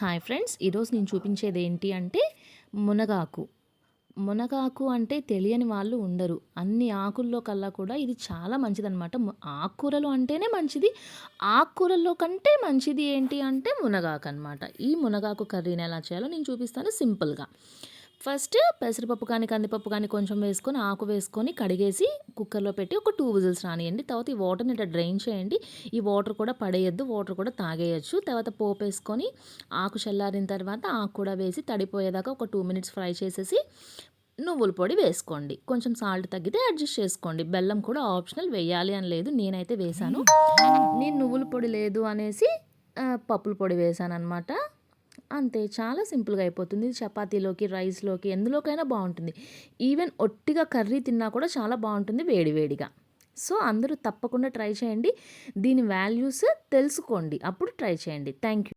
Hi friends! ఈరోజు నేను చూపించేది ఏంటి అంటే మునగాకు. మునగాకు అంటే తెలియని వాళ్ళు ఉండరు. అన్ని ఆకుల్లో కల్లా కూడా ఇది చాలా మంచిదనమాట. ఆకుకూరలు అంటేనే మంచిది. ఆకుకూరల్లో కంటే మంచిది ఏంటి అంటే మునగాకనమాట. ఈ మునగాకు కర్రీని ఎలా చేయాలో నేను చూపిస్తాను సింపుల్‌గా. ఫస్ట్ పెసరపప్పు కానీ, కందిపప్పు కానీ కొంచెం వేసుకొని, ఆకు వేసుకొని కడిగేసి కుక్కర్‌లో పెట్టి ఒక 2 విజిల్స్ రానియండి. తర్వాత ఈ వాటర్‌ని ఇట్లా డ్రైన్ చేయండి. ఈ వాటర్ కూడా పడేయొద్దు. వాటర్ కూడా తాగేయొచ్చు. తర్వాత పోపేసుకొని ఆకు చల్లారిన తర్వాత ఆకు కూడా వేసి తడిపోయేదాకా ఒక 2 మినిట్స్ ఫ్రై చేసేసి నువ్వుల పొడి వేసుకోండి. కొంచెం సాల్ట్ తగ్గితే అడ్జస్ట్ చేసుకోండి. బెల్లం కూడా ఆప్షనల్, వేయాలి అని లేదు. నేనైతే వేశాను. నేను నువ్వుల పొడి లేదు అనేసి పప్పుల పొడి వేశాననమాట. అంతే, చాలా సింపుల్‌గా అయిపోతుంది. ఇది చపాతీలోకి, రైస్‌లోకి ఎందులోకైనా బావుంటుంది. ఈవెన్ ఒట్టిగా కర్రీ తిన్నా కూడా చాలా బావుంటుంది వేడి వేడిగా. సో, అందరూ తప్పకుండా ట్రై చేయండి. దీని వాల్యూస్ తెలుసుకోండి. అప్పుడు ట్రై చేయండి. Thank you.